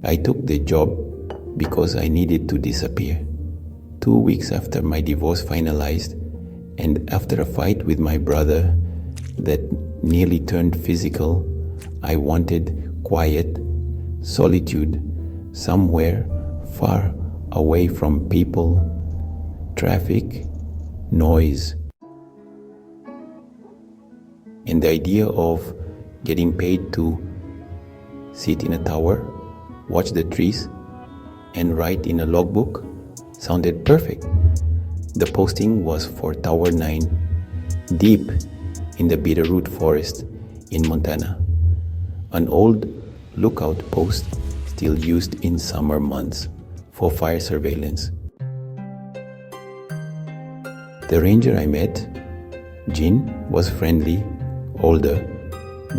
I took the job because I needed to disappear. 2 weeks after my divorce finalized, and after a fight with my brother that nearly turned physical, I wanted quiet, solitude, somewhere far away from people, traffic, noise. And the idea of getting paid to sit in a tower, watch the trees, and write in a logbook sounded perfect. The posting was for Tower 9, deep in the Bitterroot Forest in Montana, an old lookout post still used in summer months for fire surveillance. The ranger I met, Jean, was friendly, older,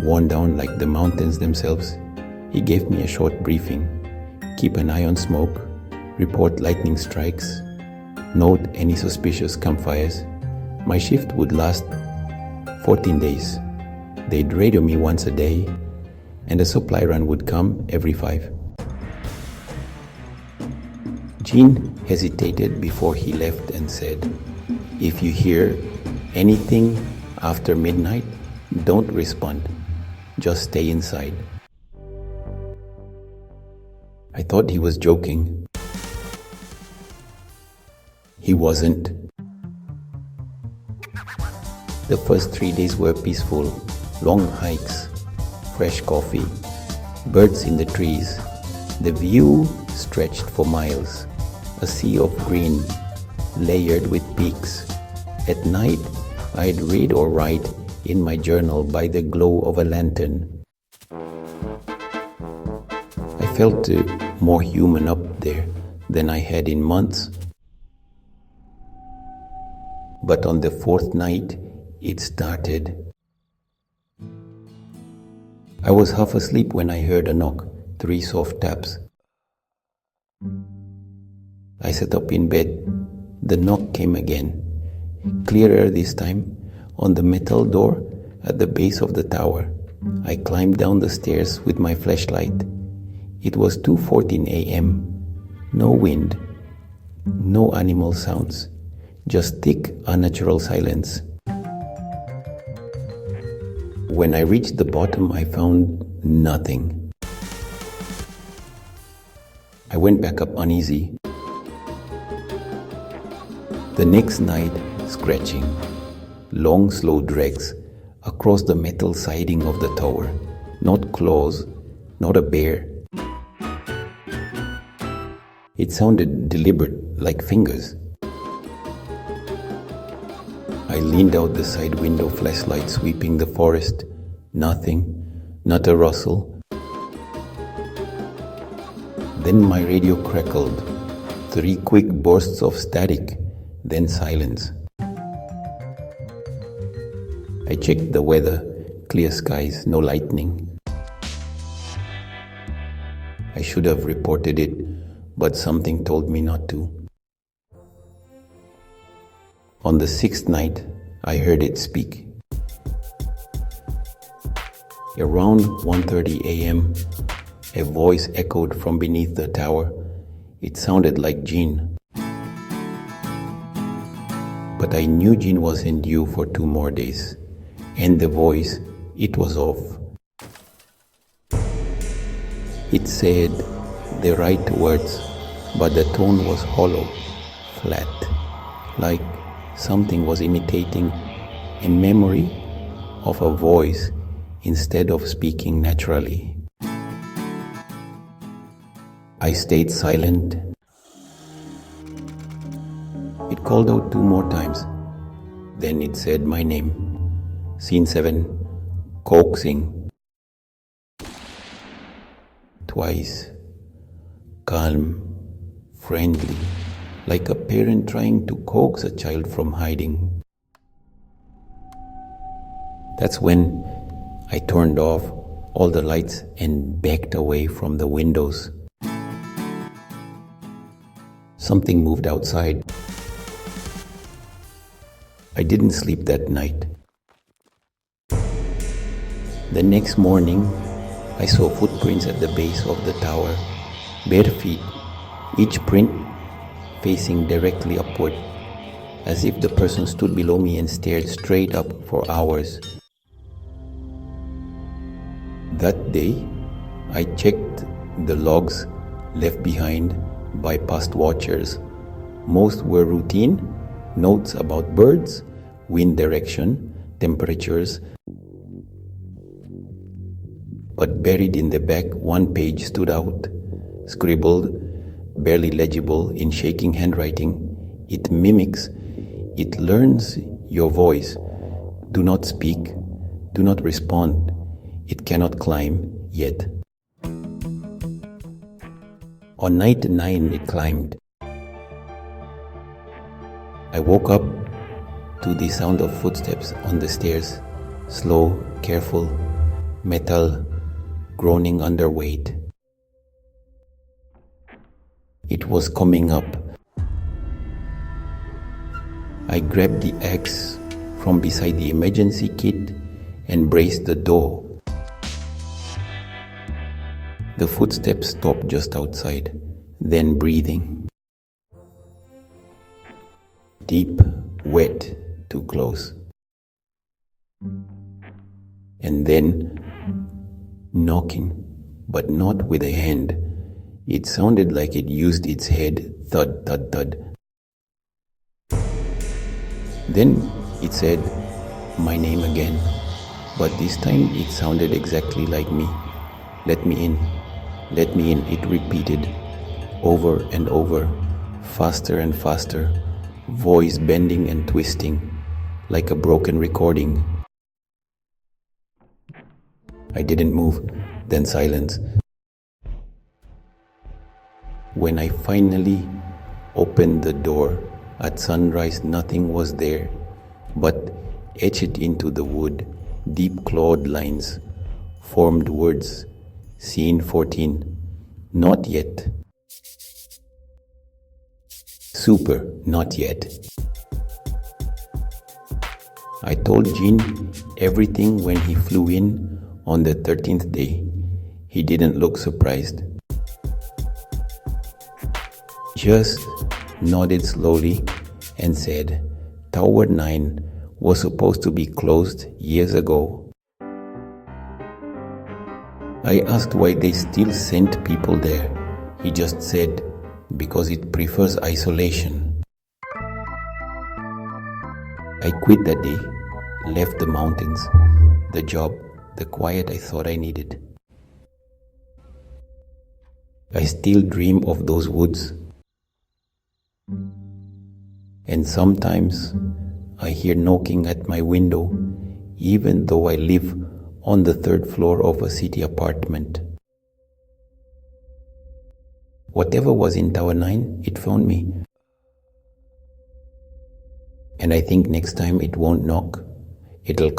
worn down like the mountains themselves. He gave me a short briefing. Keep an eye on smoke, report lightning strikes, note any suspicious campfires. My shift would last 14 days. They'd radio me once a day, and a supply run would come every 5. Jean hesitated before he left and said, "If you hear anything after midnight, don't respond. Just stay inside." I thought he was joking. He wasn't. The first 3 days were peaceful. Long hikes, fresh coffee, birds in the trees. The view stretched for miles. A sea of green, layered with peaks. At night, I'd read or write in my journal by the glow of a lantern. I felt more human up there than I had in months. But on the 4th night, it started. I was half asleep when I heard a knock, 3 soft taps. I sat up in bed. The knock came again, clearer this time, on the metal door at the base of the tower. I climbed down the stairs with my flashlight. It was 2:14 a.m. No wind, no animal sounds, just thick, unnatural silence. When I reached the bottom, I found nothing. I went back up uneasy. The next night, scratching, long slow drags across the metal siding of the tower. Not claws, not a bear. It sounded deliberate, like fingers. I leaned out the side window, flashlight sweeping the forest. Nothing, not a rustle. Then my radio crackled. 3 quick bursts of static, then silence. I checked the weather, clear skies, no lightning. I should have reported it, but something told me not to. On the 6th night, I heard it speak. Around 1:30 a.m., a voice echoed from beneath the tower. It sounded like Jean. But I knew Jean wasn't due for 2 more days. And the voice, it was off. It said the right words, but the tone was hollow, flat, like something was imitating a memory of a voice instead of speaking naturally. I stayed silent. It called out 2 more times. Then it said my name. Scene 7, coaxing. Twice. Calm, friendly, like a parent trying to coax a child from hiding. That's when I turned off all the lights and backed away from the windows. Something moved outside. I didn't sleep that night. The next morning, I saw footprints at the base of the tower, bare feet, each print facing directly upward, as if the person stood below me and stared straight up for hours. That day, I checked the logs left behind by past watchers. Most were routine, notes about birds, wind direction, temperatures. But buried in the back, one page stood out, scribbled, barely legible in shaking handwriting. It mimics, it learns your voice. Do not speak, do not respond. It cannot climb yet. On night 9, it climbed. I woke up to the sound of footsteps on the stairs, slow, careful, metal, groaning under weight. It was coming up. I grabbed the axe from beside the emergency kit and braced the door. The footsteps stopped just outside, then breathing. Deep, wet, too close. And then knocking, but not with a hand. It sounded like it used its head, thud, thud, thud. Then it said my name again, but this time it sounded exactly like me. Let me in, let me in, it repeated over and over, faster and faster, voice bending and twisting like a broken recording. I didn't move, then silence. When I finally opened the door at sunrise, nothing was there, but etched into the wood, deep clawed lines formed words. Scene 14. Not yet. Super, not yet. I told Jean everything when he flew in on the 13th day. He didn't look surprised. Just nodded slowly and said, Tower 9 was supposed to be closed years ago. I asked why they still sent people there. He just said, because it prefers isolation. I quit that day, left the mountains, the job, the quiet I thought I needed. I still dream of those woods. And sometimes I hear knocking at my window, even though I live on the 3rd floor of a city apartment. Whatever was in Tower 9, it found me. And I think next time it won't knock, it'll come.